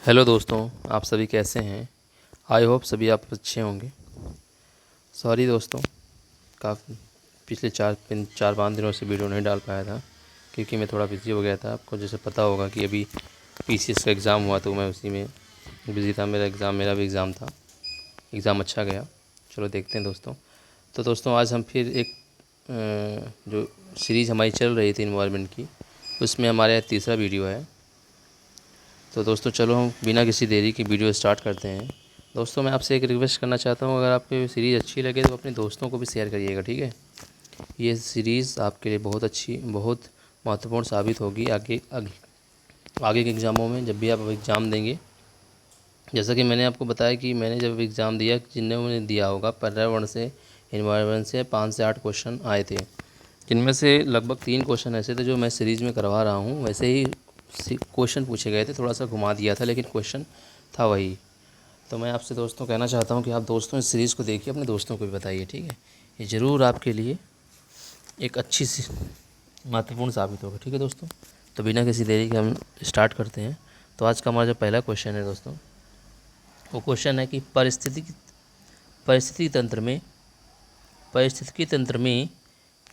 Hello दोस्तों, आप सभी कैसे हैं। आई होप सभी आप अच्छे होंगे। सॉरी दोस्तों, काफ़ी पिछले चार पाँच दिनों से वीडियो नहीं डाल पाया था क्योंकि मैं थोड़ा बिज़ी हो गया था। आपको जैसे पता होगा कि अभी पीसीएस का एग्ज़ाम हुआ तो मैं उसी में बिज़ी था। मेरा भी एग्ज़ाम था। एग्ज़ाम अच्छा गया। चलो देखते हैं दोस्तों। तो दोस्तों आज हम फिर एक जो सीरीज़ हमारी चल रही थी इन्वायरमेंट की, उसमें हमारा तीसरा वीडियो है। तो दोस्तों चलो हम बिना किसी देरी की वीडियो स्टार्ट करते हैं। दोस्तों मैं आपसे एक रिक्वेस्ट करना चाहता हूँ, अगर आपको सीरीज़ अच्छी लगे तो अपने दोस्तों को भी शेयर करिएगा, ठीक है। ये सीरीज़ आपके लिए बहुत अच्छी, बहुत महत्वपूर्ण साबित होगी आगे के एग्ज़ामों में, जब भी आप एग्ज़ाम देंगे। जैसा कि मैंने आपको बताया कि मैंने जब एग्ज़ाम दिया, जिन्होंने दिया होगा पर्यावरण से, इन्वायरमेंट से 5 से 8 क्वेश्चन आए थे, जिनमें से लगभग 3 क्वेश्चन ऐसे थे जो मैं सीरीज़ में करवा रहा हूँ। वैसे ही क्वेश्चन पूछे गए थे, थोड़ा सा घुमा दिया था लेकिन क्वेश्चन था वही। तो मैं आपसे दोस्तों कहना चाहता हूँ कि आप दोस्तों इस सीरीज़ को देखिए, अपने दोस्तों को भी बताइए, ठीक है। ये ज़रूर आपके लिए एक अच्छी सी महत्वपूर्ण साबित होगा, ठीक है दोस्तों। तो बिना किसी देरी के हम स्टार्ट करते हैं। तो आज का हमारा जो पहला क्वेश्चन है दोस्तों, वो क्वेश्चन है कि पारिस्थितिकी तंत्र में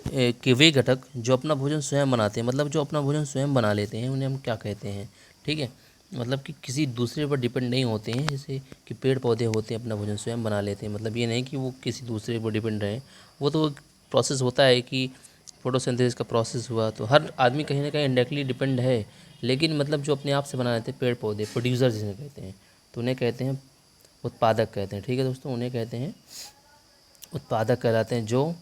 कि वे घटक जो अपना भोजन स्वयं बनाते हैं, मतलब जो अपना भोजन स्वयं बना लेते हैं, उन्हें हम क्या कहते हैं, ठीक है। मतलब कि किसी दूसरे पर डिपेंड नहीं होते हैं, जैसे कि पेड़ पौधे होते हैं अपना भोजन स्वयं बना लेते हैं। मतलब ये नहीं कि वो किसी दूसरे पर डिपेंड रहें। वो तो प्रोसेस होता है कि फोटोसिंथेसिस का प्रोसेस हुआ, तो हर आदमी कहीं ना कहीं इनडायरेक्टली डिपेंड है। लेकिन मतलब जो अपने आप से बना लेते हैं पेड़ पौधे, प्रोड्यूसर जिन्हें कहते हैं, तो उन्हें कहते हैं उत्पादक कहते हैं, ठीक है दोस्तों। उन्हें कहते हैं उत्पादक कहलाते हैं, जो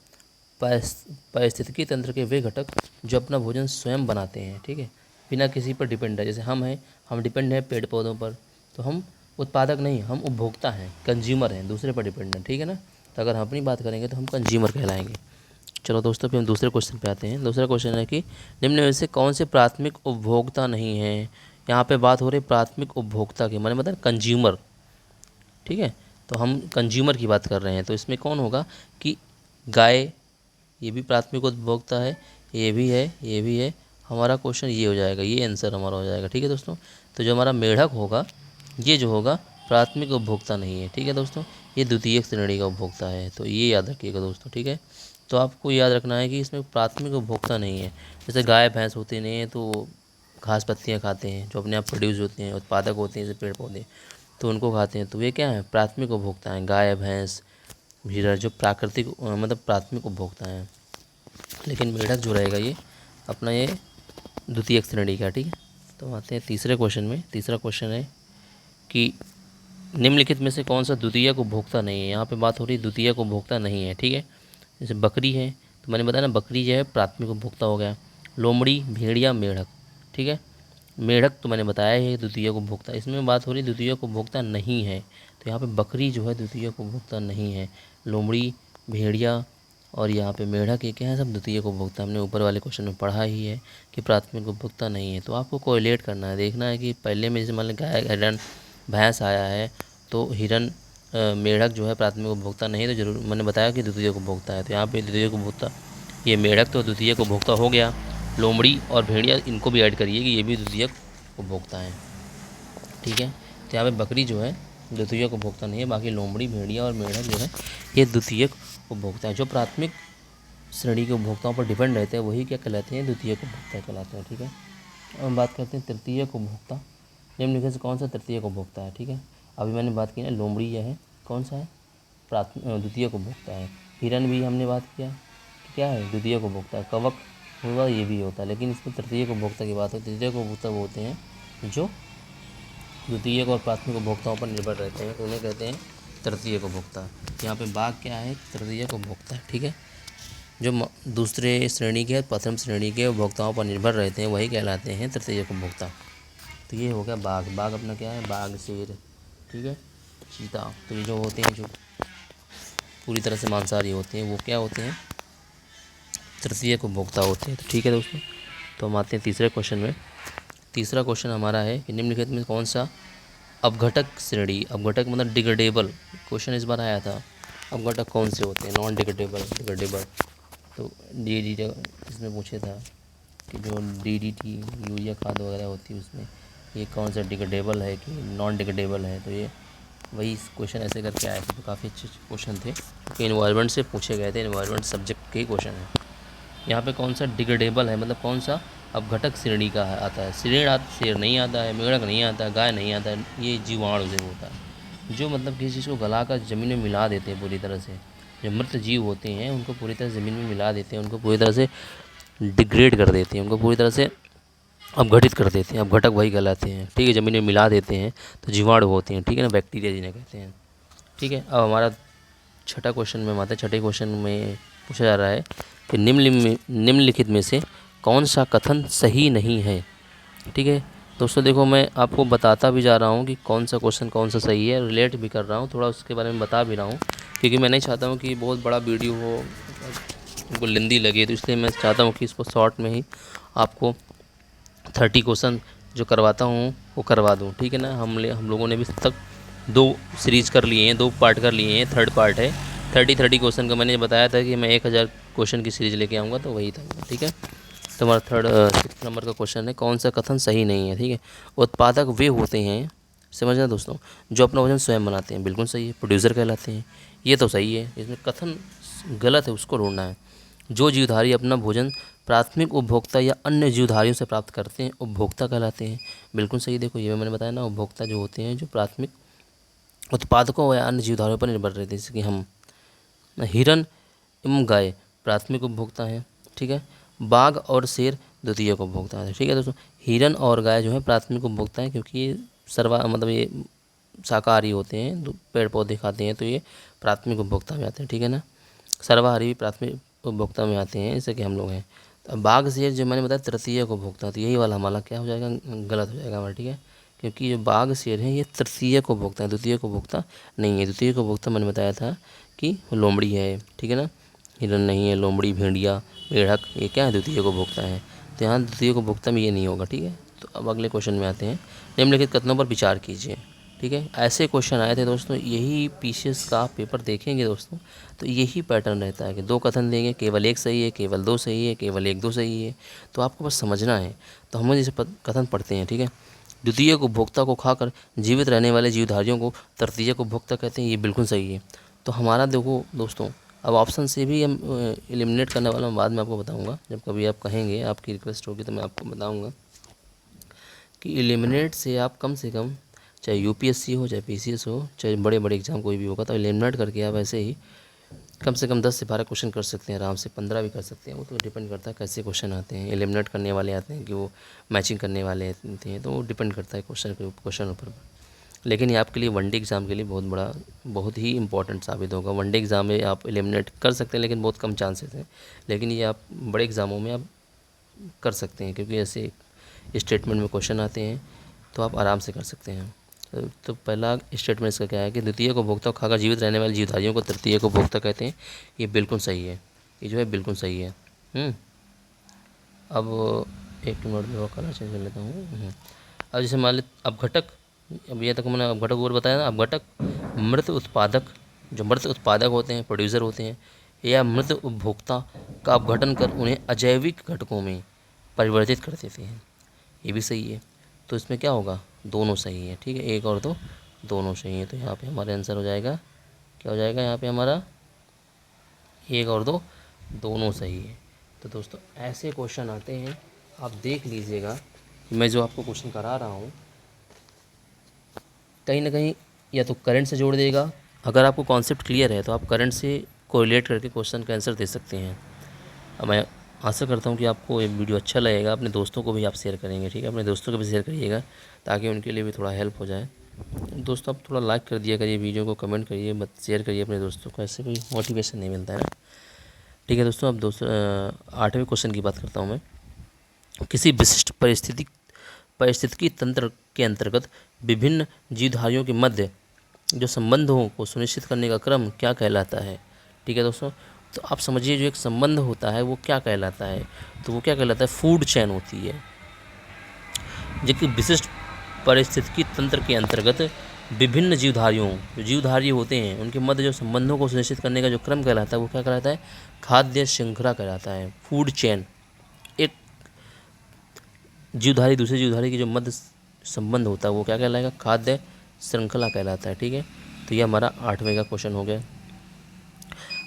पारिस्थितिकी तंत्र के वे घटक जो अपना भोजन स्वयं बनाते हैं, ठीक है, बिना किसी पर डिपेंड है। जैसे हम डिपेंड हैं पेड़ पौधों पर, तो हम उत्पादक नहीं, हम उपभोक्ता हैं, कंज्यूमर हैं, दूसरे पर डिपेंड हैं, ठीक है ना। तो अगर हम अपनी बात करेंगे तो हम कंज्यूमर कहलाएंगे। चलो दोस्तों फिर हम दूसरे क्वेश्चन पे आते हैं। दूसरा क्वेश्चन है कि निम्न में से कौन से प्राथमिक उपभोक्ता नहीं है। यहाँ पे बात हो रही प्राथमिक उपभोक्ता की, मैंने बताया कंज्यूमर, ठीक है। तो हम कंज्यूमर की बात कर रहे हैं, तो इसमें कौन होगा कि गाय, ये भी प्राथमिक उपभोक्ता है, ये भी है, ये भी है। हमारा क्वेश्चन ये हो जाएगा, ये आंसर हमारा हो जाएगा, ठीक है दोस्तों। तो जो हमारा मेढक होगा, ये जो होगा प्राथमिक उपभोक्ता नहीं है, ठीक है दोस्तों। ये द्वितीयक श्रेणी का उपभोक्ता है, तो ये याद रखिएगा दोस्तों, ठीक है। तो आपको याद रखना है कि इसमें प्राथमिक उपभोक्ता नहीं है। जैसे गाय भैंस होती नहीं है तो घास पत्तियाँ खाते हैं, जो अपने आप प्रोड्यूस होते हैं, उत्पादक होते हैं, जैसे पेड़ पौधे, तो उनको खाते हैं। तो ये क्या है, प्राथमिक उपभोक्ता हैं। गाय भैंस भेड़ा जो प्राकृतिक मतलब प्राथमिक उपभोक्ता हैं। लेकिन मेढक जो रहेगा ये अपना ये द्वितीयक श्रेणी का, ठीक है। तो आते हैं तीसरे क्वेश्चन में। तीसरा क्वेश्चन है कि निम्नलिखित में से कौन सा द्वितीयक उपभोक्ता नहीं है। यहाँ पे बात हो रही है द्वितीयक उपभोक्ता नहीं है, ठीक है। जैसे बकरी है, तो मैंने बताया ना बकरी जो है प्राथमिक उपभोक्ता हो गया। लोमड़ी, भेड़िया, मेढक, ठीक है। मेढक तो मैंने बताया है द्वितीयक उपभोक्ता। इसमें बात हो रही द्वितीयक उपभोक्ता नहीं है, तो यहाँ पे बकरी जो है द्वितीयक उपभोक्ता नहीं है। लोमड़ी, भेड़िया और यहाँ पे मेढक, ये क्या है, सब द्वितीयक उपभोक्ता। हमने ऊपर वाले क्वेश्चन में पढ़ा ही है कि प्राथमिक उपभोक्ता नहीं है। तो आपको कोरिलेट करना है, देखना है कि पहले में जैसे मान लो गाय, हिरन, भैंस आया है, तो हिरन, मेढक जो है प्राथमिक उपभोक्ता नहीं, तो जरूर मैंने बताया कि द्वितीयक उपभोक्ता है। तो यहाँ पे द्वितीयक उपभोक्ता ये मेढक तो द्वितीयक उपभोक्ता हो गया। लोमड़ी और भेड़िया इनको भी ऐड करिए कि ये भी द्वितीयक उपभोक्ता हैं, ठीक है। तो यहाँ पे बकरी जो है द्वितीयक उपभोक्ता नहीं है, बाकी लोमड़ी, भेड़िया और मेढक जो है ये द्वितीयक उपभोक्ता है। जो प्राथमिक श्रेणी के उपभोक्ताओं पर डिपेंड रहते हैं वही क्या कहलाते हैं, द्वितीयक उपभोक्ता कहलाते हैं, ठीक है। अब हम बात करते हैं तृतीयक उपभोक्ता। निम्नलिखित से कौन सा तृतीयक उपभोक्ता है, ठीक है। अभी मैंने बात की ना लोमड़ी यह है, कौन सा है, द्वितीयक उपभोक्ता है। हिरन भी हमने बात किया कि क्या है, द्वितीयक उपभोक्ता है। कवक हुआ, ये भी होता है, लेकिन इसमें तृतीयक उपभोक्ता की बात है। तृतीयक उपभोक्ता वो होते हैं जो द्वितीयक और प्राथमिक उपभोक्ताओं पर निर्भर रहते हैं, तो उन्हें कहते हैं तृतीयक उपभोक्ता। यहाँ पे बाघ क्या है, तृतीयक उपभोक्ता है, ठीक है। जो दूसरे श्रेणी के, प्रथम श्रेणी के उपभोक्ताओं पर निर्भर रहते हैं वही कहलाते हैं तृतीयक उपभोक्ता। तो ये हो गया बाघ। बाघ अपना क्या है, बाघ, शेर, ठीक है, चीता। तो ये जो होते हैं जो पूरी तरह से मांसाहारी होते हैं वो क्या होते हैं, तृतीयक उपभोक्ता होते हैं, तो ठीक है दोस्तों। तो हम आते हैं तीसरे क्वेश्चन में। तीसरा क्वेश्चन हमारा है कि निम्नलिखित में कौन सा अपघटक श्रेणी, अपघटक मतलब डिग्रेडेबल, क्वेश्चन इस बार आया था। अपघटक कौन से होते हैं, नॉन डिग्रेडेबल, डिग्रेडेबल। तो DDT इसमें पूछे था कि जो DDT यूरिया खाद वगैरह होती है उसमें ये कौन सा डिग्रेडेबल है कि नॉन डिग्रेडेबल है। तो ये वही क्वेश्चन ऐसे करके आए थे, तो काफ़ी अच्छे क्वेश्चन थे कि इन्वायरमेंट से पूछे गए थे, इन्वायरमेंट सब्जेक्ट के ही क्वेश्चन है। यहाँ पे कौन सा डिग्रेडेबल है, मतलब कौन सा अपघटक श्रेणी का आता है। शेर नहीं आता है, मेढक नहीं आता है, गाय नहीं आता है, ये जीवाणु से होता है। जो मतलब किसी चीज़ को गलाकर ज़मीन में मिला देते हैं पूरी तरह से, जो मृत जीव होते हैं उनको पूरी तरह ज़मीन में मिला देते हैं, उनको पूरी तरह से डिग्रेड कर देते हैं, उनको पूरी तरह से अपघटित कर देते हैं, अपघटक वही कहलाते हैं। ठीक है, ज़मीन में मिला देते हैं तो जीवाणु होते हैं। ठीक है ना, बैक्टीरिया जिन्हें कहते हैं। ठीक है, अब हमारा छठा क्वेश्चन में आते हैं। छठे क्वेश्चन में पूछा जा रहा है कि निम्नलिखित में से कौन सा कथन सही नहीं है। ठीक है दोस्तों, देखो मैं आपको बताता भी जा रहा हूँ कि कौन सा क्वेश्चन कौन सा सही है, रिलेट भी कर रहा हूँ, थोड़ा उसके बारे में बता भी रहा हूँ, क्योंकि मैं नहीं चाहता हूँ कि बहुत बड़ा वीडियो हो, उनको लेंदी लगे, तो इसलिए मैं चाहता हूँ कि इसको शॉर्ट में ही आपको 30 क्वेश्चन जो करवाता हूँ वो करवा दूँ। ठीक है ना, हम लोगों ने भी तक 2 सीरीज कर लिए हैं, 2 पार्ट कर लिए हैं, 3rd पार्ट है। 30 क्वेश्चन का मैंने बताया था कि मैं 1000 क्वेश्चन की सीरीज लेके आऊँगा, तो वही था। ठीक है, तो हमारा 6 नंबर का क्वेश्चन है, कौन सा कथन सही नहीं है। ठीक है, उत्पादक वे होते हैं, समझना दोस्तों, जो अपना भोजन स्वयं बनाते हैं। बिल्कुल सही है, प्रोड्यूसर कहलाते हैं, ये तो सही है। इसमें कथन गलत है, उसको ढूंढना है। जो जीवधारी अपना भोजन प्राथमिक उपभोक्ता या अन्य जीवधारियों से प्राप्त करते हैं, उपभोक्ता कहलाते हैं। बिल्कुल सही, देखो ये मैंने बताया ना, उपभोक्ता जो होते हैं जो प्राथमिक उत्पादकों या अन्य जीवधारियों पर निर्भर रहते हैं, जैसे कि हम। हिरन एवं गाय प्राथमिक उपभोक्ता हैं। ठीक है, बाघ और शेर द्वितीयक उपभोक्ता है। ठीक है दोस्तों, हिरन और गाय जो है प्राथमिक उपभोक्ता है, क्योंकि ये मतलब ये शाकाहारी होते हैं, पेड़ पौधे खाते हैं, तो ये प्राथमिक उपभोक्ता में आते हैं। ठीक है ना, सर्वाहारी भी प्राथमिक उपभोक्ता में आते हैं, जैसे कि हम लोग हैं। तो बाघ शेर जो मैंने बताया तृतीयक उपभोक्ता, तो यही वाला हमारा क्या हो जाएगा, गलत हो जाएगा हमारा। ठीक है, क्योंकि जो बाघ शेर हैं ये तृतीयक उपभोक्ता है, द्वितीयक उपभोक्ता नहीं है। द्वितीयक उपभोक्ता मैंने बताया था कि लोमड़ी है। ठीक है ना, हिरन नहीं है, लोमड़ी, भेड़िया, मेढक, ये क्या है, द्वितीयक उपभोक्ता है। तो यहाँ द्वितीयक उपभोक्ता में ये नहीं होगा। ठीक है, तो अब अगले क्वेश्चन में आते हैं। निम्नलिखित कथनों पर विचार कीजिए। ठीक है, ऐसे क्वेश्चन आए थे दोस्तों, यही पीसीएस का पेपर देखेंगे दोस्तों, तो यही पैटर्न रहता है कि 2 कथन देंगे, केवल 1 सही है, केवल 2 सही है, केवल 1-2 सही है। तो आपको बस समझना है। तो हम जैसे कथन पढ़ते हैं। ठीक है, द्वितीयक उपभोक्ता को खाकर जीवित रहने वाले जीवधारियों को तृतीयक उपभोक्ता कहते हैं, ये बिल्कुल सही है। तो हमारा देखो दोस्तों, अब ऑप्शन से भी हम एलिमिनेट करने वाला मैं बाद में आपको बताऊंगा, जब कभी आप कहेंगे, आपकी रिक्वेस्ट होगी तो मैं आपको बताऊंगा कि एलिमिनेट से आप कम से कम, चाहे यूपीएससी हो, चाहे पीसीएस हो, चाहे बड़े बड़े एग्जाम कोई भी होगा, तो एलिमिनेट करके आप ऐसे ही कम से कम 10 से 12 क्वेश्चन कर सकते हैं, आराम से 15 भी कर सकते हैं। वो तो डिपेंड करता है कैसे क्वेश्चन आते हैं। एलिमिनेट करने वाले आते हैं कि वो मैचिंग करने वाले आते हैं, तो वो डिपेंड करता है क्वेश्चन ऊपर। लेकिन ये आपके लिए वनडे एग्ज़ाम के लिए बहुत ही इंपॉर्टेंट साबित होगा। वनडे एग्ज़ाम में आप एलिमिनेट कर सकते हैं, लेकिन बहुत कम चांसेस हैं। लेकिन ये आप बड़े एग्ज़ामों में आप कर सकते हैं, क्योंकि ऐसे स्टेटमेंट में क्वेश्चन आते हैं, तो आप आराम से कर सकते हैं। तो पहला स्टेटमेंट इसका क्या है कि द्वितीय को उपभोक्ता खाकर जीवित रहने वाले जीवधारियों को तृतीय को उपभोक्ता कहते हैं। ये बिल्कुल सही है, ये जो है बिल्कुल सही है। अब एक मिनट में कलर चेंज कर लेता हूँ। अब जैसे मान लें अपघटक, अब ये तक मैंने अपघटक और बताया ना। अपघटक मृत उत्पादक, जो मृत उत्पादक होते हैं, प्रोड्यूसर होते हैं, या मृत उपभोक्ता का अपघटन कर उन्हें अजैविक घटकों में परिवर्तित कर देते हैं, ये भी सही है। तो इसमें क्या होगा, दोनों सही है। ठीक है, 1 और 2 दोनों सही है। तो यहाँ पे हमारा आंसर हो जाएगा, क्या हो जाएगा यहाँ पे हमारा, 1 और 2 दोनों सही है। तो दोस्तों ऐसे क्वेश्चन आते हैं, आप देख लीजिएगा कि मैं जो आपको क्वेश्चन करा रहा हूँ कहीं ना कहीं या तो करंट से जोड़ देगा। अगर आपको कॉन्सेप्ट क्लियर है तो आप करंट से कोरिलेट करके क्वेश्चन का आंसर दे सकते हैं। अब मैं आशा करता हूँ कि आपको ये वीडियो अच्छा लगेगा, अपने दोस्तों को भी आप शेयर करेंगे। ठीक है, अपने दोस्तों को भी शेयर करिएगा ताकि उनके लिए भी थोड़ा हेल्प हो जाए। दोस्तों आप थोड़ा लाइक कर दिया करिए वीडियो को, कमेंट करिए, मत शेयर करिए अपने दोस्तों को, ऐसे कोई मोटिवेशन नहीं मिलता है ना। ठीक है दोस्तों, अब 8वें क्वेश्चन की बात करता हूँ मैं। किसी विशिष्ट पारिस्थितिकी तंत्र के अंतर्गत विभिन्न जीवधारियों के मध्य जो संबंधों को सुनिश्चित करने का क्रम क्या कहलाता है। ठीक है दोस्तों, तो आप समझिए जो एक संबंध होता है वो क्या कहलाता है, तो वो क्या कहलाता है, फूड चेन होती है। जबकि विशिष्ट पारिस्थितिकी तंत्र के अंतर्गत विभिन्न जो जीवधारी होते हैं उनके मध्य जो संबंधों को सुनिश्चित करने का जो क्रम कहलाता है वो क्या कहलाता है, खाद्य श्रृंखला कहलाता है, फूड चेन। एक जीवधारी दूसरे जीवधारी की जो मध्य संबंध होता है वो क्या कहलाएगा, खाद्य श्रृंखला कहलाता है। ठीक है, तो ये हमारा 8वें का क्वेश्चन हो गया।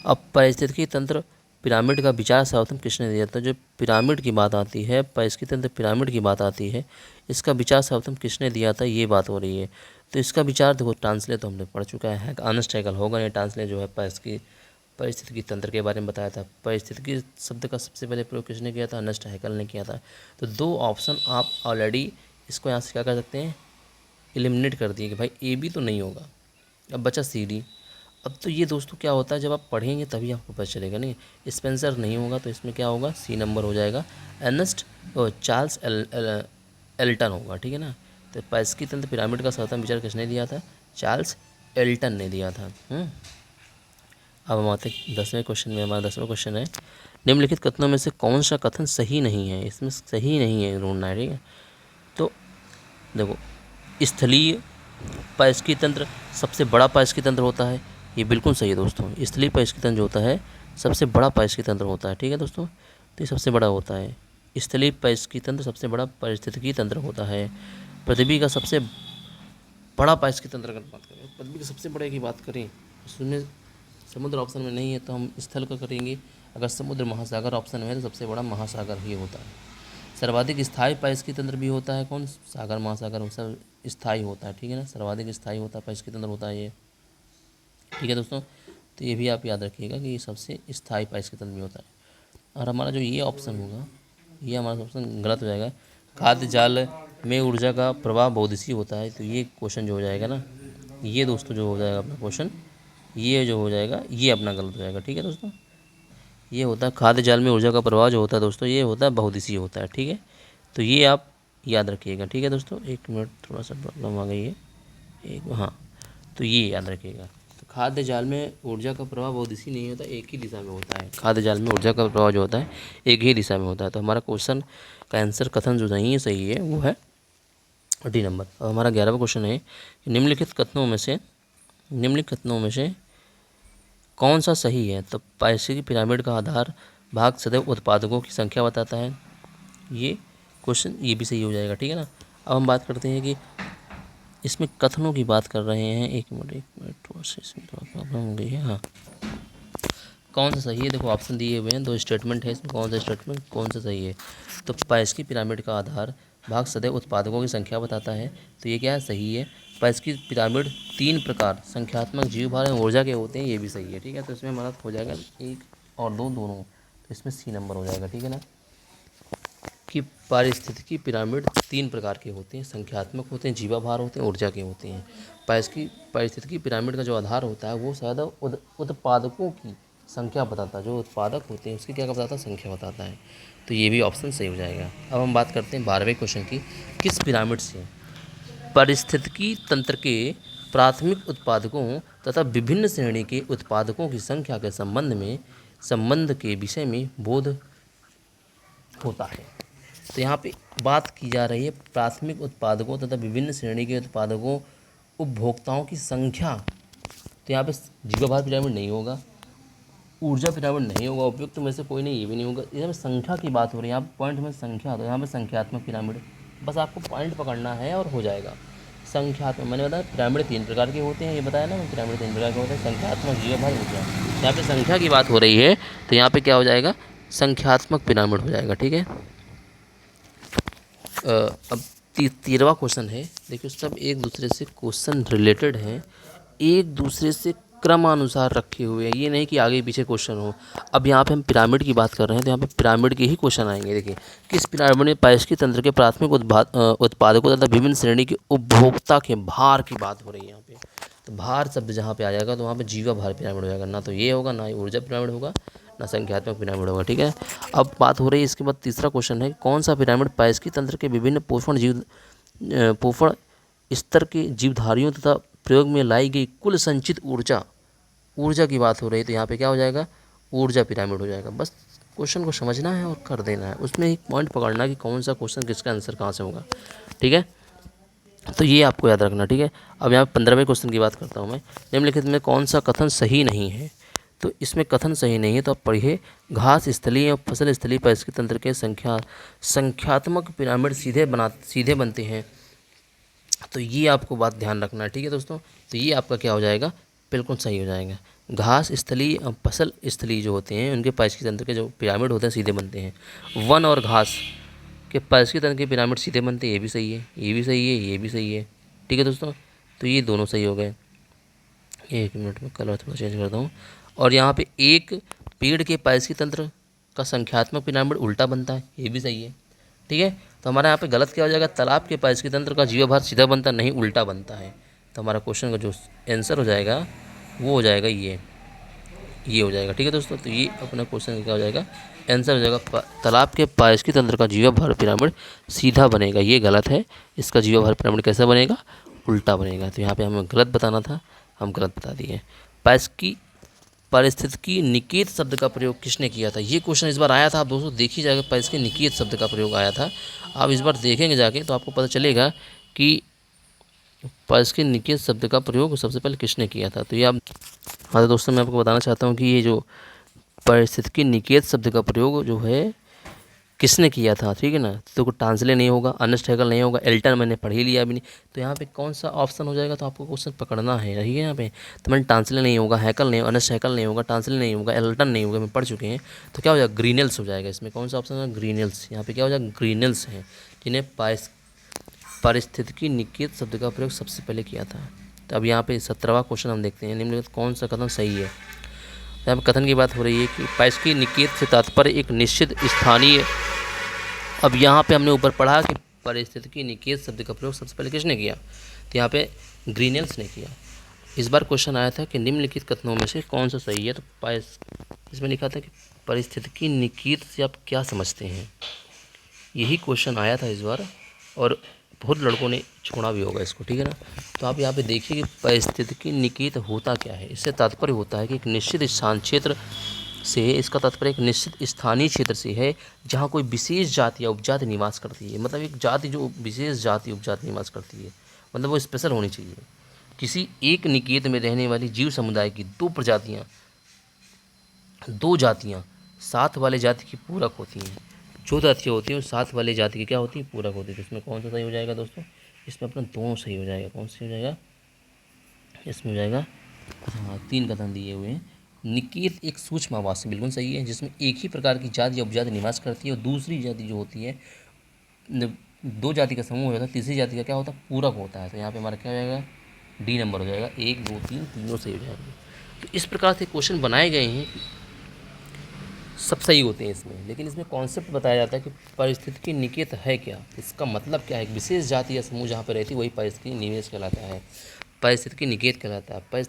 अब पारिस्थितिकी तंत्र पिरामिड का विचार सर्वप्रथम किसने दिया था। जो पिरामिड की बात आती है, पारिस्थितिकी तंत्र पिरामिड की बात आती है, इसका विचार सर्वप्रथम किसने दिया था, ये बात हो रही है। तो इसका विचार देखो, ट्रांसलेट तो हमने पढ़ चुका है, अर्नेस्ट हैकेल होगा। ये ट्रांसलेट जो है पारिस्थितिकी तंत्र के बारे में बताया था। पारिस्थितिकी शब्द का सबसे पहले प्रयोग किसने किया था, अर्नेस्ट हैकेल ने किया था। तो 2 ऑप्शन आप ऑलरेडी इसको यहाँ से क्या कर सकते हैं, एलिमिनेट कर दिए कि भाई ए बी तो नहीं होगा, अब बचा सी डी। अब तो ये दोस्तों क्या होता है, जब आप पढ़ेंगे तभी आपको पता चलेगा। नहीं, स्पेंसर नहीं होगा तो इसमें क्या होगा, सी नंबर हो जाएगा। अर्नेस्ट चार्ल्स एल्टन होगा। ठीक है ना। तो पारिस्थितिकी तंत्र पिरामिड का सर्वप्रथम विचार किसने दिया था, चार्ल्स एल्टन ने दिया था। अब हम आते 10वें क्वेश्चन में। हमारा 10वां क्वेश्चन है, निम्नलिखित कथनों में से कौन सा कथन सही नहीं है। इसमें सही नहीं है ढूंढना है। ठीक है, तो देखो, स्थलीय पारिस्थितिकी तंत्र सबसे बड़ा पारिस्थितिकी तंत्र होता है, ये बिल्कुल सही है दोस्तों। स्थलीय पारिस्थितिकी तंत्र जो होता है सबसे बड़ा पारिस्थितिकी तंत्र होता है। ठीक है दोस्तों, तो ये सबसे बड़ा होता है। स्थलीय पारिस्थितिकी तंत्र सबसे बड़ा पारिस्थितिकी तंत्र होता है। पृथ्वी का सबसे बड़ा पारिस्थितिकी तंत्र अगर बात करें, पृथ्वी के सबसे बड़े की बात करें, उसमें समुद्र ऑप्शन में नहीं है तो हम स्थल का करेंगे। अगर समुद्र महासागर ऑप्शन में है तो सबसे बड़ा महासागर ही होता है। सर्वाधिक स्थायी पारिस्थितिकी तंत्र भी होता है कौन, सागर महासागर, सब स्थायी होता है। ठीक है ना, सर्वाधिक स्थायी होता है पारिस्थितिकी तंत्र होता है ये। ठीक है दोस्तों, तो ये भी आप याद रखिएगा कि ये सबसे स्थायी पारिस्थितिकी तंत्र भी होता है। और हमारा जो ये ऑप्शन होगा, ये हमारा ऑप्शन गलत हो जाएगा। खाद्य जाल में ऊर्जा का प्रवाह बहुदिशीय होता है, तो ये क्वेश्चन जो हो जाएगा ना, ये दोस्तों जो हो जाएगा अपना क्वेश्चन, ये जो हो जाएगा ये अपना गलत हो जाएगा। ठीक है दोस्तों, ये होता है खाद्य जाल में ऊर्जा का प्रवाह जो होता है दोस्तों, ये होता है बहुदिशीय होता है। ठीक है, तो ये आप याद रखिएगा। ठीक है दोस्तों, 1 मिनट थोड़ा सा प्रॉब्लम आ गई है एक, हाँ, तो ये याद रखिएगा। तो खाद्य जाल में ऊर्जा का प्रवाह बहुदिशीय नहीं होता, एक ही दिशा में होता है। खाद्य जाल में ऊर्जा का प्रवाह जो होता है एक ही दिशा में होता है। तो हमारा क्वेश्चन का आंसर कथन जो नहीं है सही है वो है डी नंबर। अब हमारा 11वां क्वेश्चन है, निम्नलिखित कथनों में से कौन सा सही है। तो पारिस्थितिकी पिरामिड का आधार भाग सदैव उत्पादकों की संख्या बताता है, ये क्वेश्चन ये भी सही हो जाएगा। ठीक है ना। अब हम बात करते हैं कि इसमें कथनों की बात कर रहे हैं। एक मिनट थोड़ा सा इसमें थोड़ा प्रॉब्लम हो गई है। हाँ, कौन सा सही है, देखो ऑप्शन दिए हुए हैं, 2 स्टेटमेंट है इसमें, कौन सा स्टेटमेंट कौन सा सही है। तो पारिस्थितिकी पिरामिड का आधार भाग सदैव उत्पादकों की संख्या बताता है, तो ये क्या है, सही है। पारिस्थितिकी पिरामिड 3 प्रकार संख्यात्मक, जीव भार और ऊर्जा के होते हैं, ये भी सही है। ठीक है, तो इसमें हमारा हो जाएगा 1 और 2 दोनों, तो इसमें सी नंबर हो जाएगा। ठीक है ना, कि पारिस्थितिकी पिरामिड 3 प्रकार के होते हैं, संख्यात्मक होते हैं, जीवाभार होते हैं, ऊर्जा के होते हैं। पारिस्थितिकी पिरामिड का जो आधार होता है वो शायद उत्पादकों की संख्या बताता है, जो उत्पादक होते हैं उसकी क्या बताता है, संख्या बताता है। तो ये भी ऑप्शन सही हो जाएगा। अब हम बात करते हैं 12वें क्वेश्चन की, किस पिरामिड से पारिस्थितिकी तंत्र के प्राथमिक उत्पादकों तथा विभिन्न श्रेणी के उत्पादकों की संख्या के संबंध के विषय में बोध होता है। तो यहाँ पे बात की जा रही है प्राथमिक उत्पादकों तथा विभिन्न श्रेणी के उत्पादकों उपभोक्ताओं की संख्या। तो यहाँ पे जीवाभार पिरामिड नहीं होगा, ऊर्जा पिरामिड नहीं होगा, उपयुक्त में से कोई नहीं, ये भी नहीं होगा। यहाँ पे संख्या की बात हो रही है, यहाँ पॉइंट में संख्या, तो यहाँ पे संख्यात्मक पिरामिड, बस आपको पॉइंट पकड़ना है और हो जाएगा। संख्यात्मक, मैंने बताया पिरामिड 3 प्रकार के होते हैं, ये बताया ना, पिरामिड 3 प्रकार के होते हैं, संख्यात्मक, जीवाभार, ऊर्जा। यहाँ पे संख्या की बात हो रही है तो यहाँ पे क्या हो जाएगा, संख्यात्मक पिरामिड हो जाएगा। ठीक है। अब 13वां क्वेश्चन है, देखिए सब एक दूसरे से क्वेश्चन रिलेटेड हैं, एक दूसरे से क्रमानुसार रखे हुए हैं, ये नहीं कि आगे पीछे क्वेश्चन हो। अब यहाँ पे हम पिरामिड की बात कर रहे हैं तो यहाँ पे पिरामिड के ही क्वेश्चन आएंगे। देखिए, किस पिरामिड में पारिस्थितिकी तंत्र के प्राथमिक उत्पादकों तथा विभिन्न श्रेणी के उपभोक्ता के भार की बात हो रही है यहाँ पे। तो भार शब्द जहाँ पे आ जाएगा तो वहाँ पे जीवा भार पिरामिड हो जाएगा, ना तो ये होगा, ना ही ऊर्जा पिरामिड होगा, ना संख्यात्मक पिरामिड होगा। ठीक है। अब बात हो रही है इसके बाद तीसरा क्वेश्चन है, कौन सा पिरामिड पारिस्थितिकी तंत्र के विभिन्न पोषण स्तर के जीवधारियों तथा प्रयोग में लाई गई कुल संचित ऊर्जा की बात हो रही है, तो यहाँ पे क्या हो जाएगा, ऊर्जा पिरामिड हो जाएगा। बस क्वेश्चन को समझना है और कर देना है, उसमें एक पॉइंट पकड़ना कि कौन सा क्वेश्चन किसका आंसर कहाँ से होगा। ठीक है, तो ये आपको याद रखना। ठीक है। अब यहाँ 15वें क्वेश्चन की बात करता हूँ मैं, निम्नलिखित में कौन सा कथन सही नहीं है। तो इसमें कथन सही नहीं है तो आप पढ़िए, घास स्थलीय और फसल स्थलीय पारिस्थितिकी तंत्र के संख्यात्मक पिरामिड सीधे बनते हैं तो ये आपको बात ध्यान रखना है, ठीक है दोस्तों। तो ये आपका क्या हो जाएगा, बिल्कुल सही हो जाएगा। घास स्थली फसल स्थली जो होते हैं उनके पारिस्थितिकी तंत्र के जो पिरामिड होते हैं सीधे बनते हैं। वन और घास के पारिस्थितिकी तंत्र के पिरामिड सीधे बनते हैं, ये भी सही है, ये भी सही है, ये भी सही है, ठीक है दोस्तों। तो ये दोनों सही हो गए। 1 मिनट में कलर थोड़ा चेंज करता हूँ। और यहाँ पे एक पेड़ के पारिस्थितिकी तंत्र का संख्यात्मक पिरामिड उल्टा बनता है, ये भी सही है, ठीक है। तो हमारा यहाँ पे गलत क्या हो जाएगा, तालाब के पारिस्थितिकी तंत्र का जीवाभार सीधा बनता नहीं, उल्टा बनता है। तो हमारा क्वेश्चन का जो आंसर हो जाएगा वो हो जाएगा ये हो जाएगा, ठीक है दोस्तों। तो ये अपना क्वेश्चन क्या हो जाएगा, आंसर हो जाएगा तालाब के पारिस्थितिकी तंत्र का जीवाभार पिरामिड सीधा बनेगा, ये गलत है। इसका जीवाभार पिरामिड कैसा बनेगा, उल्टा बनेगा। तो यहाँ पे हमें गलत बताना था, हम गलत बता दिए। पारिस्थितिकी निकेत शब्द का प्रयोग किसने किया था, ये क्वेश्चन इस बार आया था। आप दोस्तों देखिए जाकर पारिस्थितिकी निकेत शब्द का प्रयोग आया था, आप इस बार देखेंगे जाके तो आपको पता चलेगा कि पारिस्थितिकी निकेत शब्द का प्रयोग सबसे पहले किसने किया था। तो ये आप, हाँ तो दोस्तों मैं आपको बताना चाहता हूँ कि ये जो पारिस्थितिकी निकेत शब्द का प्रयोग जो है किसने किया था, ठीक है ना। तो टांसले नहीं होगा, अर्नेस्ट हैकल नहीं होगा, एल्टन मैंने पढ़ ही लिया भी नहीं। तो यहाँ पे कौन सा ऑप्शन हो जाएगा, तो आपको क्वेश्चन पकड़ना है, ठीक है। यहाँ पे तो मैंने टांसले नहीं होगा, हैकल नहीं, अर्नेस्ट हैकल नहीं होगा, टांसले नहीं होगा, एल्टन नहीं होगा, मैं पढ़ चुके हैं। तो क्या हो जाएगा, ग्रीनेल्स हो जाएगा। इसमें कौन सा ऑप्शन है, ग्रीनेल्स। यहाँ पे क्या हो जाएगा, ग्रीनेल्स हैं जिन्हें पारिस्थितिकी निकेत शब्द का प्रयोग सबसे पहले किया था। तो अब यहाँ पे 17वां क्वेश्चन हम देखते हैं, निम्नलिखित कौन सा कथन सही है। यहाँ पे कथन की बात हो रही है कि पारिस्थितिकी निकेत से तात्पर्य एक निश्चित स्थानीय। अब यहाँ पे हमने ऊपर पढ़ा कि पारिस्थितिकी निकेत शब्द का प्रयोग सबसे पहले किसने किया, तो यहाँ पे ग्रीनेल्स ने किया। इस बार क्वेश्चन आया था कि निम्नलिखित कथनों में से कौन सा सही है। तो इसमें लिखा था कि पारिस्थितिकी निकेत से आप क्या समझते हैं, यही क्वेश्चन आया था इस बार, और बहुत लड़कों ने छोड़ा भी होगा इसको, ठीक है ना। तो आप यहाँ पे देखिए कि पारिस्थितिकी निकेत होता क्या है। इससे तात्पर्य होता है कि एक निश्चित स्थान क्षेत्र से, इसका तात्पर्य एक निश्चित स्थानीय क्षेत्र से है जहाँ कोई विशेष जाति या उपजाति निवास करती है। मतलब एक जाति जो विशेष जाति उपजाति निवास करती है, मतलब वो स्पेशल होनी चाहिए। किसी एक निकेत में रहने वाली जीव समुदाय की दो जातियाँ साथ वाले जाति की पूरक होती हैं। जो जातियाँ होती हैं वो साथ वाले जाति की क्या होती है, पूरक होती है। तो इसमें कौन सा सही हो जाएगा दोस्तों, इसमें अपना दोनों सही हो जाएगा। कौन सही हो जाएगा, इसमें हो जाएगा, हाँ 3 कथन दिए हुए हैं। निकेत एक सूक्ष्म आवास है, बिल्कुल सही है, जिसमें एक ही प्रकार की जाति या उपजाति निवास करती है, और दूसरी जाति जो होती है, 2 जाति का समूह हो जाता है, तीसरी जाति का क्या होता है, पूरक होता है। तो यहाँ पे हमारा क्या हो जाएगा, डी नंबर हो जाएगा। 1 2 3 तीनों सही हो जाएंगे। तो इस प्रकार से क्वेश्चन बनाए गए हैं, सब सही होते हैं इसमें, लेकिन इसमें कॉन्सेप्ट बताया जाता है कि पारिस्थितिकी निकेत है क्या, इसका मतलब क्या है। एक विशेष जाति या समूह जहाँ पर रहती है वही पारिस्थितिकी निवेश कहलाता है, पारिस्थितिकी निकेत कहलाता है।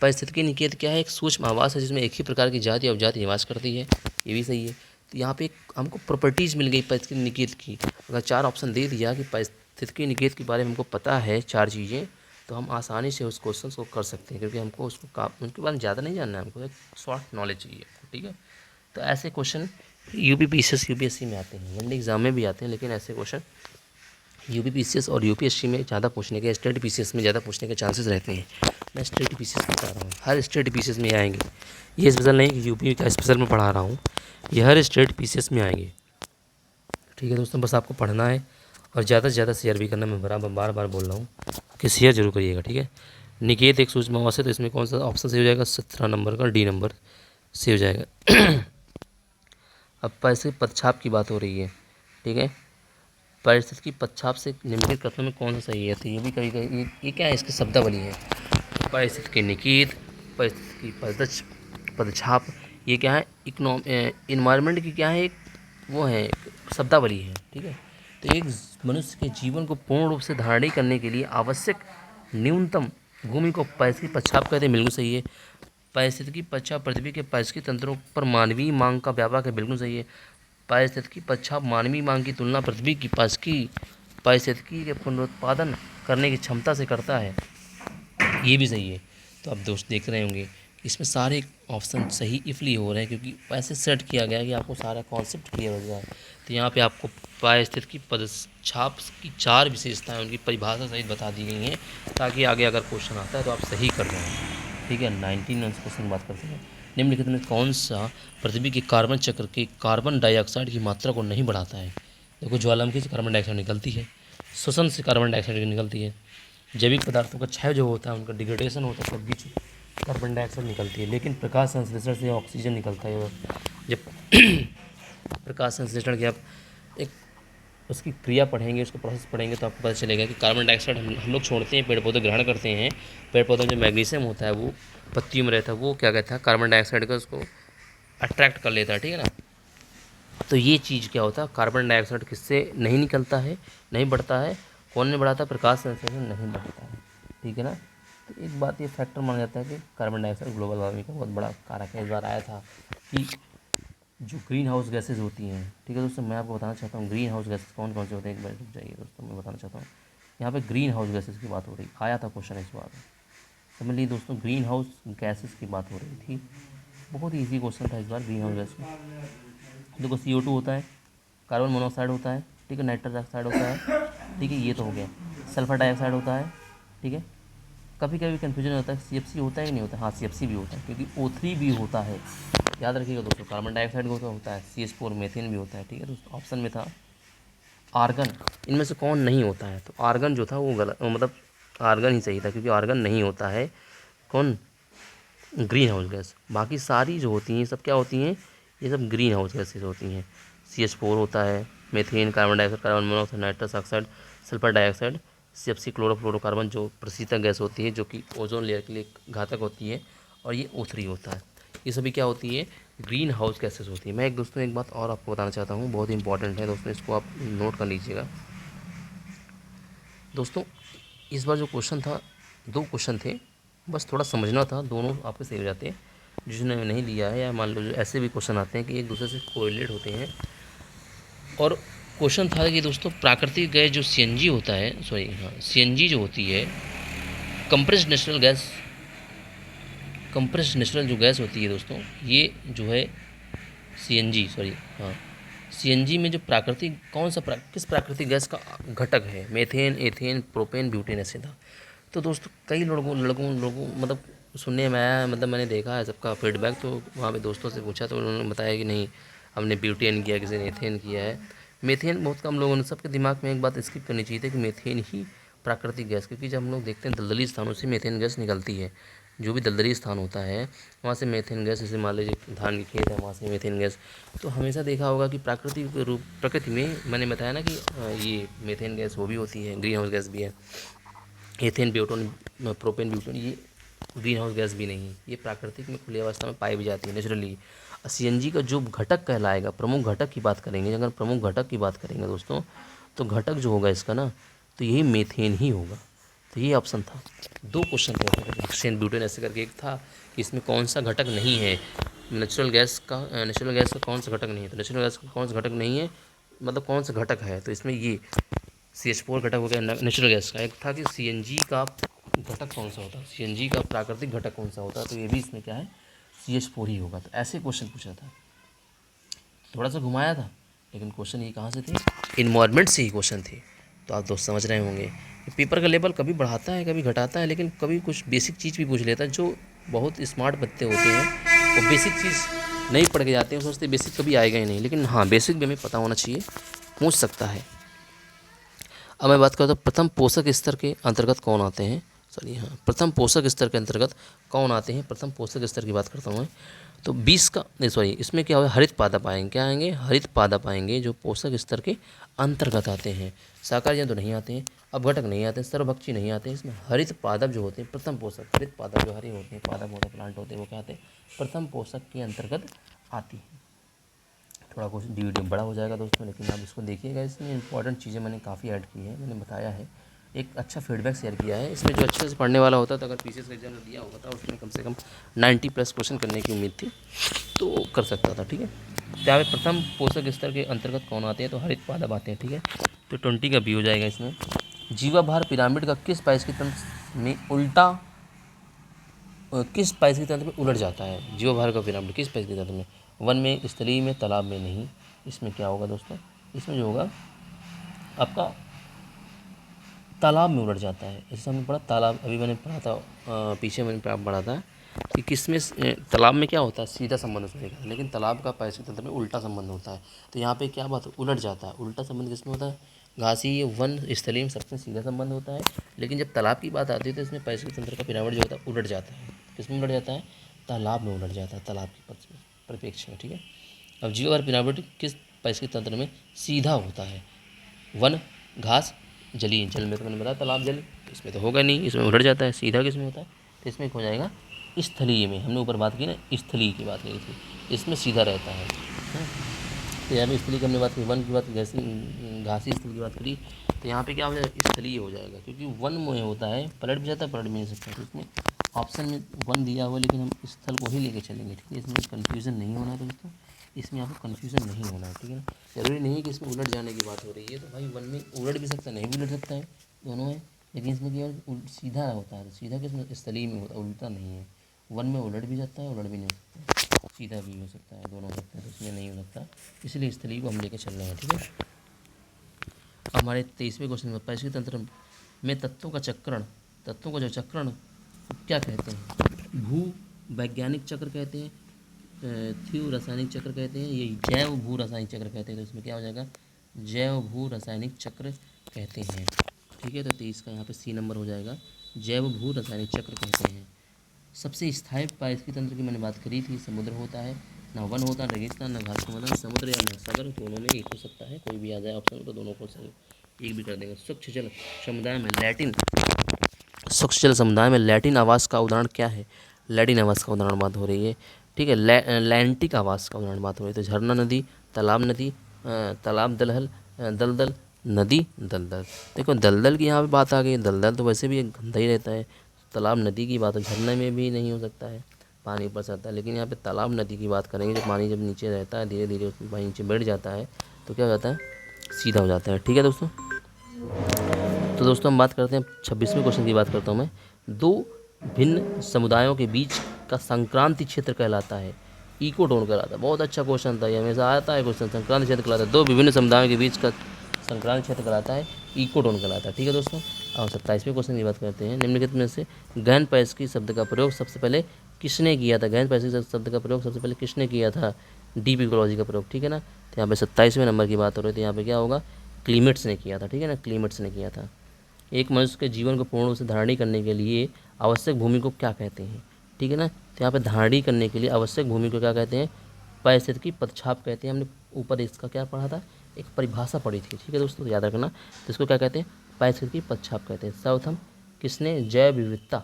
पारिस्थितिकी निकेत क्या है, एक सूक्ष्म आवास है जिसमें एक ही प्रकार की जाति या उपजाति निवास करती है, ये भी सही है। तो यहाँ पे हमको प्रॉपर्टीज़ मिल गई पारिस्थितिकी निकेत की। अगर 4 ऑप्शन दे दिया कि पारिस्थितिकी निकेत के बारे में हमको पता है 4 चीज़ें, तो हम आसानी से उस क्वेश्चन को कर सकते हैं, क्योंकि हमको उनके बारे में ज़्यादा नहीं जानना है, हमको एक शॉर्ट नॉलेज चाहिए, ठीक है। तो ऐसे क्वेश्चन यूपीपीसीएस यूपीएससी में आते हैं, वनडे एग्जाम में भी आते हैं, लेकिन ऐसे क्वेश्चन यूपीपीसीएस और यूपीएससी में ज़्यादा पूछने के, स्टेट पीसीएस में ज़्यादा पूछने के चांसेस रहते हैं। मैं स्टेट पीसीएस बता रहा हूँ, हर स्टेट पीसीएस में आएंगे, ये स्पेशल नहीं कि यूपी का स्पेशल में पढ़ा रहा हूँ, ये हर स्टेट पीसीएस में आएंगे, ठीक है दोस्तों। बस आपको पढ़ना है और ज़्यादा से ज़्यादा शेयर भी करना, मैं बार बार बोल रहा हूँ कि शेयर जरूर करिएगा, ठीक है। निकेत एक सूक्ष्म आवास है, तो इसमें कौन सा ऑप्शन सही हो जाएगा, 17 नंबर का डी नंबर से हो जाएगा। अब पारिस्थितिकी पदछाप की बात हो रही है, ठीक है। पारिस्थितिकी पदछाप से निम्नलिखित कथनों में कौन सा सही है, तो ये भी कभी ये क्या है, इसकी शब्दावली है। पारिस्थितिकी निकेत, पारिस्थितिकी पदछाप, ये क्या है, इन्वायरमेंट की क्या है, एक वो है, एक शब्दावली है, ठीक है। तो एक मनुष्य के जीवन को पूर्ण रूप से धारण करने के लिए आवश्यक न्यूनतम भूमि को पारिस्थितिकी पदछाप कहते हैं, बिल्कुल सही है। पारिस्थितिकी पदछाप पृथ्वी के पारिस्थितिकी तंत्रों पर मानवीय मांग का व्यापक है, बिल्कुल सही है। पारिस्थितिकी पदछाप मानवीय मांग की तुलना पृथ्वी की पारिस्थितिकी के पुनरुत्पादन करने की क्षमता से करता है, ये भी सही है। तो आप दोस्त देख रहे होंगे इसमें सारे ऑप्शन सही इसलिए हो रहे हैं क्योंकि ऐसे सेट किया गया है कि आपको सारा कॉन्सेप्ट क्लियर हो जाए। तो यहाँ पे आपको पारिस्थितिकी पदछाप की 4 विशेषताएं उनकी परिभाषा सहित बता दी गई हैं, ताकि आगे अगर क्वेश्चन आता है तो आप सही कर जाएँ, ठीक है। 19 क्वेश्चन बात करते हैं। निम्नलिखित में कौन सा पृथ्वी के कार्बन चक्र के कार्बन डाइऑक्साइड की मात्रा को नहीं बढ़ाता है। देखो ज्वालामुखी से कार्बन डाइऑक्साइड निकलती है, श्वसन से कार्बन डाइऑक्साइड निकलती है। जैविक पदार्थों का क्षय जो होता है, उनका डिग्रेडेशन होता है, तब बीच कार्बन डाइऑक्साइड निकलती है। लेकिन प्रकाश संश्लेषण से ऑक्सीजन निकलता है। और जब प्रकाश संश्लेषण की आप एक उसकी क्रिया पढ़ेंगे, उसका प्रोसेस पढ़ेंगे, तो आपको पता चलेगा कि कार्बन डाइऑक्साइड हम लोग छोड़ते हैं, पेड़ पौधे ग्रहण करते हैं। पेड़ पौधों में जो मैग्नीशियम होता है वो पत्तियों में रहता है, वो क्या कहता है, कार्बन डाइऑक्साइड का उसको अट्रैक्ट कर लेता है, ठीक है ना। तो ये चीज़ क्या होता है, कार्बन डाइऑक्साइड किससे नहीं निकलता है, नहीं बढ़ता है, कौन नहीं बढ़ाता, प्रकाश संश्लेषण नहीं बढ़ता है, ठीक है ना। तो एक बात ये फैक्टर माना जाता है कि कार्बन डाइऑक्साइड ग्लोबल वार्मिंग का बहुत बड़ा कारक है। इस बार आया था कि जो ग्रीन हाउस गैसेज होती हैं, ठीक है दोस्तों, मैं आपको बताना चाहता हूँ ग्रीन हाउस गैसेज कौन कौन से होते हैं। एक बार रुक जाइए दोस्तों, मैं बताना चाहता हूँ। यहाँ पे ग्रीन हाउस गैसेज की बात हो रही, आया था क्वेश्चन इस बार, समझ लीजिए दोस्तों, ग्रीन हाउस गैसेज की बात हो रही थी। बहुत ही ईजी क्वेश्चन था इस बार ग्रीन हाउस गैस में। देखो CO2 होता है, कार्बन मोनोऑक्साइड होता है, ठीक है, नाइट्रस ऑक्साइड होता है, ठीक है, ये तो हो गया। सल्फर डाइऑक्साइड होता है, ठीक है। कभी कभी कन्फ्यूजन होता है CFC होता है कि नहीं होता है। हाँ, CFC भी होता है, क्योंकि O3 भी होता है। याद रखिएगा दोस्तों, कार्बन डाइऑक्साइड होता है, CH4 मीथेन भी होता है, ठीक है दोस्तों। ऑप्शन में था आर्गन, इनमें से कौन नहीं होता है, तो आर्गन जो था वो गलत, मतलब आर्गन ही सही था, क्योंकि आर्गन नहीं होता है कौन, ग्रीन हाउस गैस। बाकी सारी जो होती हैं सब क्या होती हैं, ये सब ग्रीन हाउस गैसेज होती हैं। CH4 होता है, methane, carbon dioxide, carbon monoxide, nitrous oxide, sulphur dioxide, CFC chlorofluorocarbon जो प्रशीतक गैस होती है, जो कि ओजोन लेयर के लिए घातक होती है, और ये O3 होता है। ये सभी क्या होती है, ग्रीन हाउस गैसेज होती है। मैं एक दोस्तों एक बात और आपको बताना चाहता हूँ, बहुत इंपॉर्टेंट है दोस्तों, इसको आप नोट कर लीजिएगा दोस्तों। इस बार जो क्वेश्चन था, 2 क्वेश्चन थे, बस थोड़ा समझना था, दोनों आपके सही हो जाते हैं। जिसने नहीं लिया है, या मान लो जो ऐसे भी क्वेश्चन आते हैं कि एक दूसरे से कोरिलेट होते हैं। और क्वेश्चन था कि दोस्तों प्राकृतिक गैस जो CNG होता है, सॉरी हाँ, CNG जो होती है, compressed natural gas, compressed natural जो गैस होती है दोस्तों, ये जो है CNG, सॉरी हाँ, CNG में जो प्राकृतिक कौन सा किस प्राकृतिक गैस का घटक है, methane, ethane, propane, butane, acid. तो दोस्तों कई लोगों मतलब सुनने में आया है, मतलब मैंने देखा है सबका फीडबैक, तो वहाँ पे दोस्तों से पूछा तो उन्होंने बताया कि नहीं, हमने ब्यूटेन किया, किसी ने एथेन किया है। मेथेन बहुत कम लोगों ने, सबके दिमाग में एक बात स्किप करनी चाहिए थी कि मेथेन ही प्राकृतिक गैस, क्योंकि जब हम लोग देखते हैं दलदली स्थानों से मेथेन गैस निकलती है। जो भी दलदली स्थान होता है वहाँ से मेथेन गैस, जैसे मान लीजिए धान की खेत है, वहाँ से मेथेन गैस। तो हमेशा देखा होगा कि प्राकृतिक रूप, प्रकृति में मैंने बताया ना कि ये मेथेन गैस वो भी होती है, ग्रीन हाउस गैस भी है। एथेन, ब्यूटोन, प्रोपेन, ब्यूटोन, ये ग्रीन हाउस गैस भी नहीं है, ये प्राकृतिक में खुली अवस्था में पाई भी जाती है नेचुरली। CNG का जो घटक कहलाएगा, प्रमुख घटक की बात करेंगे, अगर प्रमुख घटक की बात करेंगे दोस्तों, तो घटक जो होगा इसका ना, तो यही मीथेन ही होगा। तो ये ऑप्शन था। 2 क्वेश्चन थे, ऑक्सीजन ब्यूटेन ऐसे करके, एक था कि इसमें कौन सा घटक नहीं है, नेचुरल गैस का कौन सा घटक नहीं है, तो नेचुरल गैस का कौन सा घटक नहीं है, मतलब कौन सा घटक है, तो इसमें ये CH4 घटक हो गया नेचुरल गैस का। एक था कि CNG का घटक कौन सा होता है, CNG का प्राकृतिक घटक कौन सा होता है, तो ये भी इसमें क्या है, CH4 ही होगा। तो ऐसे क्वेश्चन पूछा था, थोड़ा सा घुमाया था, लेकिन क्वेश्चन ये कहाँ से थे, इन्वायरमेंट से ही क्वेश्चन थे। तो आप दोस्त समझ रहे होंगे पेपर का लेवल कभी बढ़ाता है कभी घटाता है, लेकिन कभी कुछ बेसिक चीज़ भी पूछ लेता है। जो बहुत स्मार्ट बच्चे होते हैं वो बेसिक चीज़ नहीं पढ़ के जाते हैं, सोचते बेसिक कभी आएगा ही नहीं, लेकिन हाँ बेसिक भी हमें पता होना चाहिए, पूछ सकता है। अब मैं बात करता हूँ प्रथम पोषक स्तर के अंतर्गत कौन आते हैं, सॉरी हाँ, प्रथम पोषक स्तर के अंतर्गत कौन आते हैं, प्रथम पोषक स्तर की बात करता हूँ मैं। तो 20 का नहीं, सॉरी, इसमें क्या होगा, हरित पादप आएंगे, क्या आएंगे, हरित पादप आएंगे, जो पोषक स्तर के अंतर्गत आते हैं। शाकाहारी तो नहीं आते हैं, अपघटक नहीं आते हैं, सर्वभक्षी नहीं आते हैं। इसमें हरित पादप जो होते हैं, प्रथम पोषक हरित पादप जो हरे होते हैं, पादप होते हैं, प्लांट होते हैं, वो क्या आते हैं, प्रथम पोषक के अंतर्गत आती है। थोड़ा कुछ वीडियो बड़ा हो जाएगा दोस्तों, लेकिन आप इसको देखिएगा, इसमें इंपॉर्टेंट चीज़ें मैंने काफ़ी ऐड की है, मैंने बताया है, एक अच्छा फीडबैक शेयर किया है। इसमें जो अच्छे से पढ़ने वाला होता था, अगर PCS का एग्जाम दिया होगा था, उसमें कम से कम 90+ क्वेश्चन करने की उम्मीद थी, तो कर सकता था, ठीक है। क्या है, प्रथम पोषक स्तर के अंतर्गत कौन आते हैं, तो हरित पादप आते हैं, ठीक है। तो 20 का भी हो जाएगा इसमें। जीवाभार पिरामिड का किस पारिस्थितिक तंत्र में उल्टा, किस पारिस्थितिक तंत्र में उलट जाता है, जीवाभार का पिरामिड किस पारिस्थितिक तंत्र में, वन में, स्थलीय में, तालाब में नहीं। इसमें क्या होगा दोस्तों, इसमें जो होगा आपका तालाब में उलट जाता है। जैसे हमने पढ़ा तालाब, अभी मैंने पढ़ा था, पीछे मैंने पढ़ा था कि किसमें, तालाब में क्या होता है, सीधा संबंध उसमें देखा, लेकिन तालाब का पारिस्थितिक तंत्र में उल्टा संबंध होता है। तो यहाँ पे क्या बात है, उलट जाता है। उल्टा संबंध किसमें होता है, घासीय वन स्थलीय में सबसे सीधा संबंध होता है, लेकिन जब तालाब की बात आती है तो इसमें पारिस्थितिक तंत्र का पिरामिड जो होता है उलट जाता है। किसमें उलट जाता है? तालाब में उलट जाता है, तालाब के परिप्रेक्ष्य में। ठीक है, अब जीवाधार पिरामिड किस पारिस्थितिक तंत्र में सीधा होता है? वन, घास, जलीय। जल में तो मैंने बताया तालाब जल, इसमें तो होगा नहीं, इसमें उलट जाता है। सीधा किसमें होता है? तो इसमें हो जाएगा स्थलीय में। हमने ऊपर बात की ना, स्थलीय की बात की थी, इसमें सीधा रहता है। तो यहाँ पे स्थलीय की हमने बात की, वन की बात, घासी स्थल की बात करी, तो यहाँ पे क्या हो जाएगा? स्थलीय हो जाएगा, क्योंकि वन में होता है पलट भी जाता है, पलट भी नहीं सकता। तो इसमें ऑप्शन में वन दिया हुआ, लेकिन हम स्थल को ही लेके चलेंगे। ठीक है, इसमें कन्फ्यूज़न नहीं होना है दोस्तों, इसमें आपको कन्फ्यूज़न नहीं होना है। ठीक है ना, जरूरी नहीं है कि इसमें उलट जाने की बात हो रही है, तो भाई वन में उलट भी सकता है, नहीं भी उलट सकता है, दोनों है। लेकिन इसमें क्या सीधा होता है, तो सीधा किसमें? स्थलीय में होता है, उल्टा नहीं है। वन में उलट भी जाता है, उलट भी नहीं हो सकता, सीधा भी हो सकता है, दोनों हो सकते हैं, तो इसमें नहीं हो सकता, इसलिए स्थलीय को हम लेके चल रहे हैं। ठीक है, हमारे 23वें क्वेश्चन में पारिस्थितिक तंत्र में तत्वों का जो चक्रण क्या कहते हैं? भू वैज्ञानिक चक्र कहते हैं, थ्यू रासायनिक चक्र कहते हैं, ये जैव भू रासायनिक चक्र कहते हैं। तो इसमें क्या हो जाएगा? जैव भू रासायनिक चक्र कहते हैं। ठीक है, तो 23 का यहाँ पे सी नंबर हो जाएगा, जैव भू रासायनिक चक्र कहते हैं। सबसे स्थायी पारिस्थितिक तंत्र की मैंने बात करी थी, समुद्र होता है, ना वन होता, ना रेगिस्तान, ना घास का मैदान, समुद्र या महासागर, दोनों में एक हो सकता है, कोई भी आ जाए ऑप्शन तो दोनों को सही एक भी कर देंगे। स्वच्छ जल समुदाय में लैटिन आवास का उदाहरण क्या है? लैटिन आवास का उदाहरण बात हो रही है। ठीक है, लैंटिक आवास का उदाहरण बात हो रही है। तो झरना नदी, तालाब नदी, तालाब दलहल, दलदल नदी, दलदल। देखो दलदल की यहाँ पे बात आ गई, दलदल तो वैसे भी एक गंदा ही रहता है। तालाब नदी की बात है, झरने में भी नहीं हो सकता है, पानी ऊपर से आता है, लेकिन यहाँ पे तालाब नदी की बात करेंगे, जब पानी जब नीचे रहता है धीरे धीरे उसमें पानी नीचे बैठ जाता है तो क्या हो जाता है? सीधा हो जाता है। ठीक है दोस्तों, तो दोस्तों हम बात करते हैं 26वें क्वेश्चन की बात करता हूँ मैं। दो भिन्न समुदायों के बीच का संक्रांति क्षेत्र कहलाता है, इकोटोन कहलाता है। बहुत अच्छा क्वेश्चन था ये, हमेशा आता है क्वेश्चन, संक्रांति क्षेत्र कहलाता है। दो विभिन्न समुदायों के बीच का संक्रांति क्षेत्र कहलाता है, इकोटोन कहलाता है। ठीक है दोस्तों, अब 27वें क्वेश्चन की बात करते हैं। निम्नलिखित में से गहन पैसकी शब्द का प्रयोग सबसे पहले किसने किया था? गहन पैसकी शब्द का प्रयोग सबसे पहले किसने किया था? डीप इकोलॉजी का प्रयोग। ठीक है ना, तो यहाँ पे 27वें नंबर की बात हो रही थी, यहाँ पे क्या होगा? क्लीमेट्स ने किया था। ठीक है ना, क्लीमेट्स ने किया था। एक मनुष्य के जीवन को पूर्ण रूप से धारणी करने के लिए आवश्यक भूमि को क्या कहते हैं? ठीक है ना, तो यहाँ पे धारणी करने के लिए आवश्यक भूमि को क्या कहते हैं? पारिस्थितिकी पदछाप कहते हैं। हमने ऊपर इसका क्या पढ़ा था? एक परिभाषा पढ़ी थी। ठीक है दोस्तों, तो याद रखना, तो इसको क्या कहते हैं? पारिस्थितिकी पदछाप कहते हैं। सर्वप्रथम किसने जैव विविधता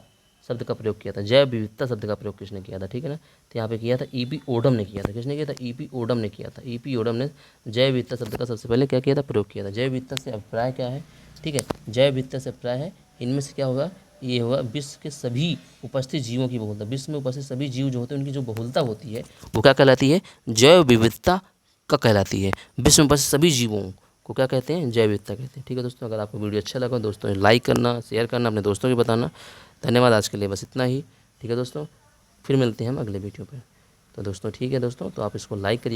शब्द का प्रयोग किया था? जैव विविधता शब्द का प्रयोग किसने किया था? ठीक है ना, तो यहाँ पे किया था ईपी ओडम ने किया था। किसने किया था? ईपी ओडम ने किया था। ईपी ओडम ने जैव विविधता शब्द का सबसे पहले क्या किया था? प्रयोग किया था। जैव विविधता से अभिप्राय क्या है? ठीक है, जैव विविधता से अभिप्राय है इनमें से क्या होगा? ये होगा विश्व के सभी उपस्थित जीवों की बहुलता। विश्व में उपस्थित सभी जीव जो होते हैं उनकी जो बहुलता होती है वो क्या कहलाती है? जैव विविधता का कहलाती है। विश्व में उपस्थित सभी जीवों को क्या कहते हैं? जैव विविधता कहते हैं। ठीक है दोस्तों, अगर आपको वीडियो अच्छा लगा दोस्तों लाइक करना, शेयर करना, अपने दोस्तों को बताना। धन्यवाद, आज के लिए बस इतना ही। ठीक है दोस्तों, फिर मिलते हैं हम अगले वीडियो पर। तो दोस्तों ठीक है दोस्तों, तो आप इसको लाइक करिए।